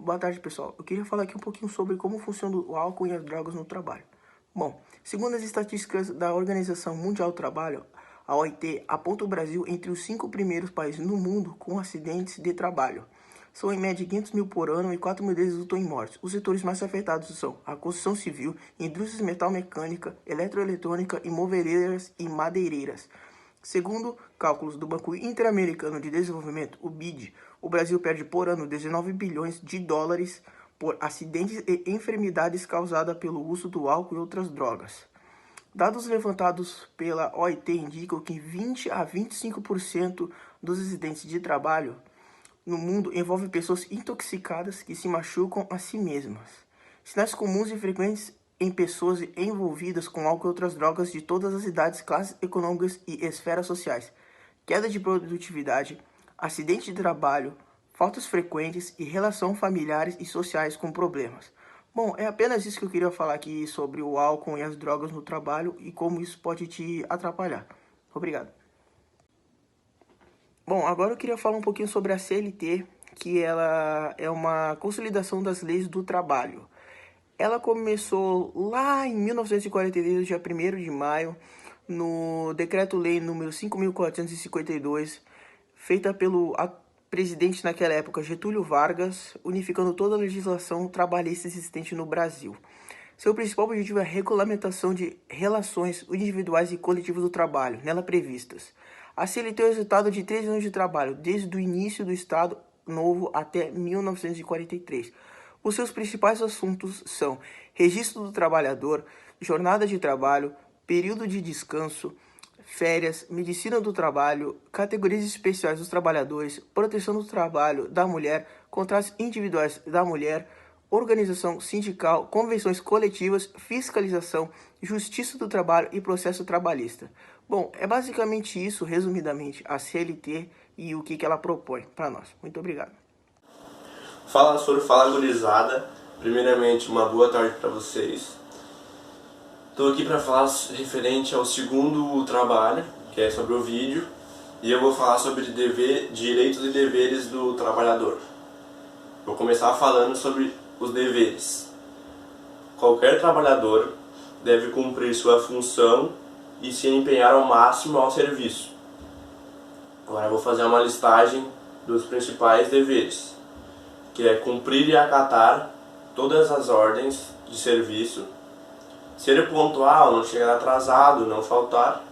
Boa tarde, pessoal. Eu queria falar aqui um pouquinho sobre como funciona o álcool e as drogas no trabalho. Bom, segundo as estatísticas da Organização Mundial do Trabalho, a OIT aponta o Brasil entre os 5 primeiros países no mundo com acidentes de trabalho. São em média 500 mil por ano e 4 mil deles resultam em mortes. Os setores mais afetados são a construção civil, indústrias metal-mecânica, eletroeletrônica, imobiliárias e madeireiras. Segundo cálculos do Banco Interamericano de Desenvolvimento, o BID, o Brasil perde por ano 19 bilhões de dólares por acidentes e enfermidades causadas pelo uso do álcool e outras drogas. Dados levantados pela OIT indicam que 20 a 25% dos acidentes de trabalho no mundo envolvem pessoas intoxicadas que se machucam a si mesmas. Sinais comuns e frequentes em pessoas envolvidas com álcool e outras drogas de todas as idades, classes econômicas e esferas sociais. Queda de produtividade, acidente de trabalho, faltas frequentes e relações familiares e sociais com problemas. Bom, é apenas isso que eu queria falar aqui sobre o álcool e as drogas no trabalho e como isso pode te atrapalhar. Obrigado. Bom, agora eu queria falar um pouquinho sobre a CLT, que ela é uma consolidação das leis do trabalho. Ela começou lá em 1942, dia 1º de maio, no Decreto-Lei número 5.452, feita pelo presidente naquela época, Getúlio Vargas, unificando toda a legislação trabalhista existente no Brasil. Seu principal objetivo é a regulamentação de relações individuais e coletivas do trabalho, nela previstas. A CLT é o resultado de 3 anos de trabalho, desde o início do Estado Novo até 1943. Os seus principais assuntos são registro do trabalhador, jornada de trabalho, período de descanso, férias, medicina do trabalho, categorias especiais dos trabalhadores, proteção do trabalho da mulher, contratos individuais da mulher, organização sindical, convenções coletivas, fiscalização, justiça do trabalho e processo trabalhista. Bom, é basicamente isso, resumidamente, a CLT e o que ela propõe para nós. Muito obrigado. Fala Soro, fala gurizada. Primeiramente, uma boa tarde para vocês. Estou aqui para falar referente ao segundo trabalho, que é sobre o vídeo, e eu vou falar sobre direitos e deveres do trabalhador. Vou começar falando sobre os deveres. Qualquer trabalhador deve cumprir sua função e se empenhar ao máximo ao serviço. Agora eu vou fazer uma listagem dos principais deveres, que é cumprir e acatar todas as ordens de serviço, ser pontual, não chegar atrasado, não faltar.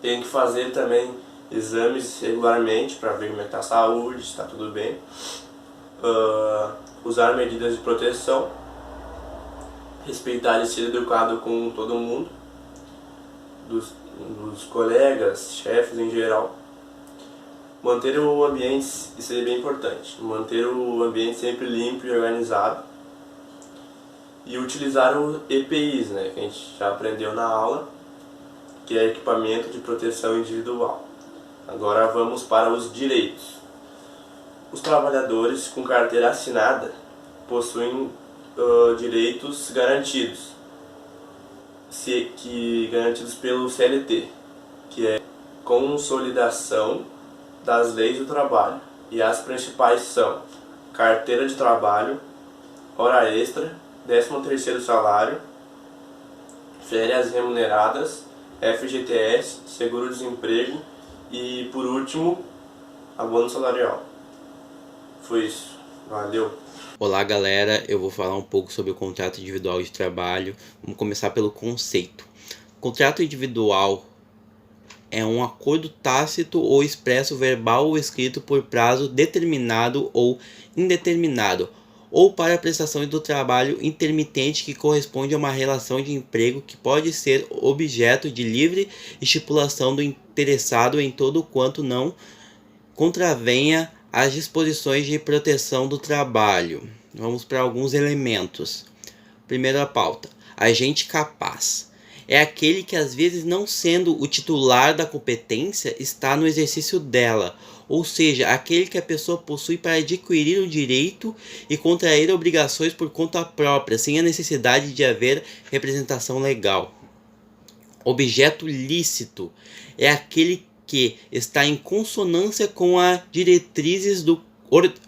Tem que fazer também exames regularmente para ver como está a saúde, se está tudo bem. Usar medidas de proteção, respeitar e ser educado com todo mundo, dos colegas, chefes em geral. Manter o ambiente, isso é bem importante, manter o ambiente sempre limpo e organizado. E utilizar o EPIs, né, que a gente já aprendeu na aula, que é equipamento de proteção individual. Agora vamos para os direitos. Os trabalhadores com carteira assinada possuem direitos garantidos, garantidos pelo CLT, que é consolidação das leis do trabalho, e as principais são carteira de trabalho, hora extra, 13º salário, férias remuneradas, FGTS, seguro-desemprego e, por último, abono salarial. Foi isso. Valeu! Olá galera, eu vou falar um pouco sobre o contrato individual de trabalho. Vamos começar pelo conceito. Contrato individual é um acordo tácito ou expresso verbal ou escrito por prazo determinado ou indeterminado, ou para a prestação do trabalho intermitente que corresponde a uma relação de emprego que pode ser objeto de livre estipulação do interessado em todo quanto não contravenha as disposições de proteção do trabalho. Vamos para alguns elementos. Primeira pauta: agente capaz. É aquele que, às vezes, não sendo o titular da competência, está no exercício dela, ou seja, aquele que a pessoa possui para adquirir o direito e contrair obrigações por conta própria, sem a necessidade de haver representação legal. Objeto lícito é aquele que está em consonância com as diretrizes do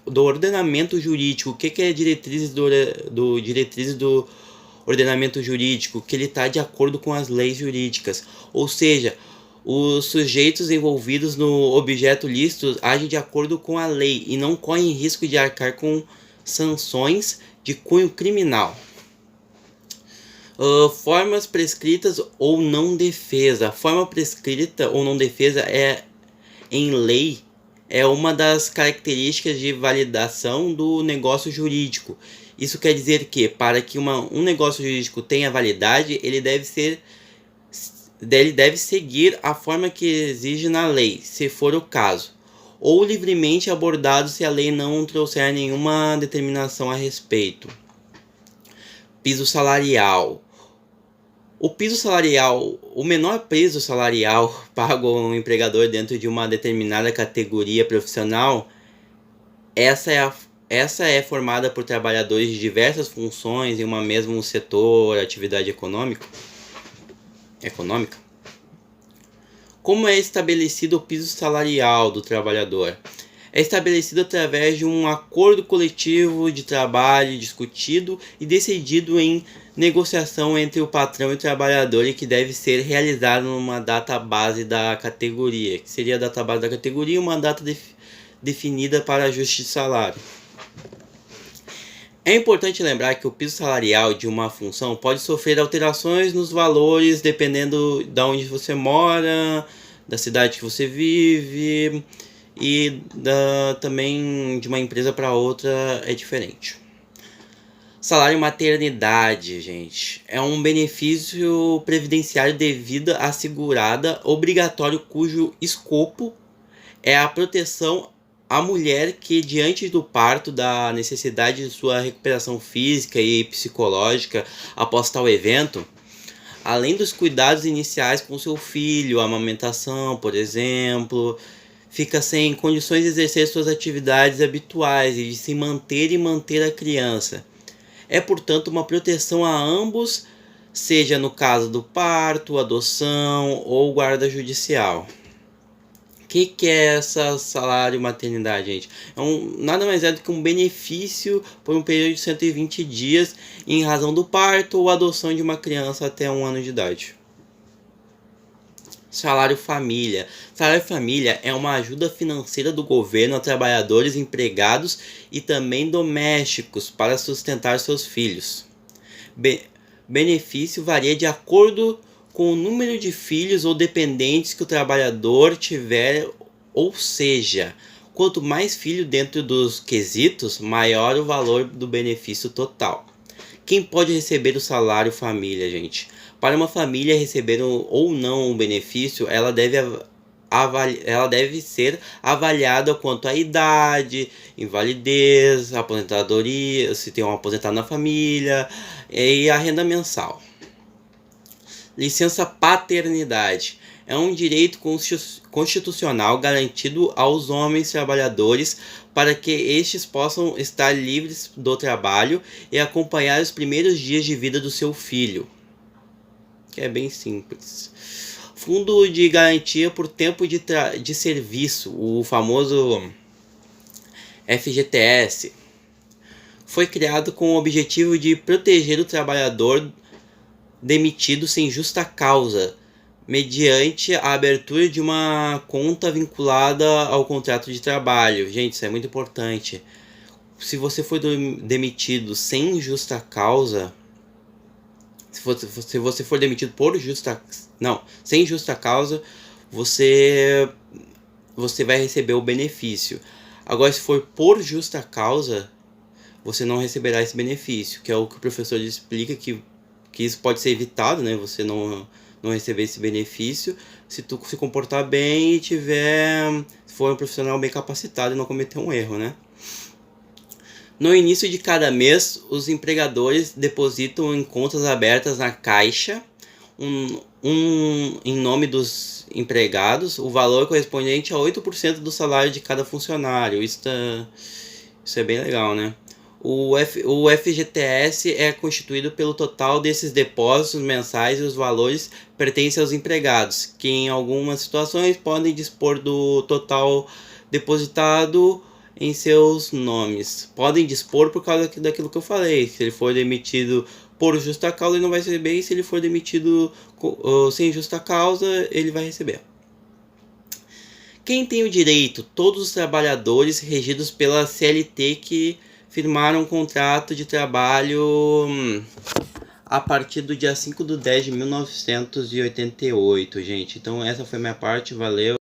ordenamento jurídico. O que é diretrizes do ordenamento jurídico? Que ele está de acordo com as leis jurídicas. Ou seja, os sujeitos envolvidos no objeto lícito agem de acordo com a lei e não correm risco de arcar com sanções de cunho criminal. Formas prescritas ou não defesa. Forma prescrita ou não defesa em lei é uma das características de validação do negócio jurídico. Isso quer dizer que, para que um negócio jurídico tenha validade, ele deve seguir a forma que exige na lei, se for o caso, ou livremente abordado se a lei não trouxer nenhuma determinação a respeito. Piso salarial. O menor piso salarial pago a um empregador dentro de uma determinada categoria profissional, essa é formada por trabalhadores de diversas funções em um mesmo setor, atividade econômica. Como é estabelecido o piso salarial do trabalhador? É estabelecido através de um acordo coletivo de trabalho discutido e decidido em negociação entre o patrão e o trabalhador, e que deve ser realizado numa data base da categoria, que seria a data base da categoria, uma data definida para ajuste de salário. É importante lembrar que o piso salarial de uma função pode sofrer alterações nos valores dependendo de onde você mora, da cidade que você vive, e também de uma empresa para outra é diferente. Salário maternidade, gente, é um benefício previdenciário de vida assegurada obrigatório cujo escopo é a proteção à mulher que, diante do parto, da necessidade de sua recuperação física e psicológica após tal evento, além dos cuidados iniciais com seu filho, a amamentação, por exemplo, fica sem condições de exercer suas atividades habituais e de se manter e manter a criança. É, portanto, uma proteção a ambos, seja no caso do parto, adoção ou guarda judicial. O que é essa salário maternidade, gente? Nada mais é do que um benefício por um período de 120 dias em razão do parto ou adoção de uma criança até 1 ano de idade. Salário família. Salário família é uma ajuda financeira do governo a trabalhadores empregados e também domésticos para sustentar seus filhos. Benefício varia de acordo com o número de filhos ou dependentes que o trabalhador tiver, ou seja, quanto mais filhos dentro dos quesitos, maior o valor do benefício total. Quem pode receber o salário família, gente? Para uma família receber ou não um benefício, ela deve ser avaliada quanto à idade, invalidez, aposentadoria, se tem um aposentado na família, e a renda mensal. Licença paternidade. É um direito constitucional garantido aos homens trabalhadores para que estes possam estar livres do trabalho e acompanhar os primeiros dias de vida do seu filho. Que é bem simples. Fundo de garantia por tempo de serviço, o famoso FGTS, foi criado com o objetivo de proteger o trabalhador demitido sem justa causa, mediante a abertura de uma conta vinculada ao contrato de trabalho. Gente, isso é muito importante. Se você for demitido sem justa causa, se você for demitido sem justa causa, você vai receber o benefício. Agora, se for por justa causa, você não receberá esse benefício, que é o que o professor explica, que isso pode ser evitado, né? Você não receber esse benefício se tu se comportar bem e for um profissional bem capacitado e não cometer um erro, né? No início de cada mês, os empregadores depositam em contas abertas na Caixa em nome dos empregados o valor correspondente a 8% do salário de cada funcionário. Isso é bem legal, né? O FGTS é constituído pelo total desses depósitos mensais e os valores pertencem aos empregados, que em algumas situações podem dispor do total depositado em seus nomes. Podem dispor por causa daquilo que eu falei. Se ele for demitido por justa causa, ele não vai receber, e se ele for demitido sem justa causa, ele vai receber. Quem tem o direito? Todos os trabalhadores regidos pela CLT que firmaram um contrato de trabalho a partir do dia 5/10/1988, gente. Então essa foi a minha parte, valeu.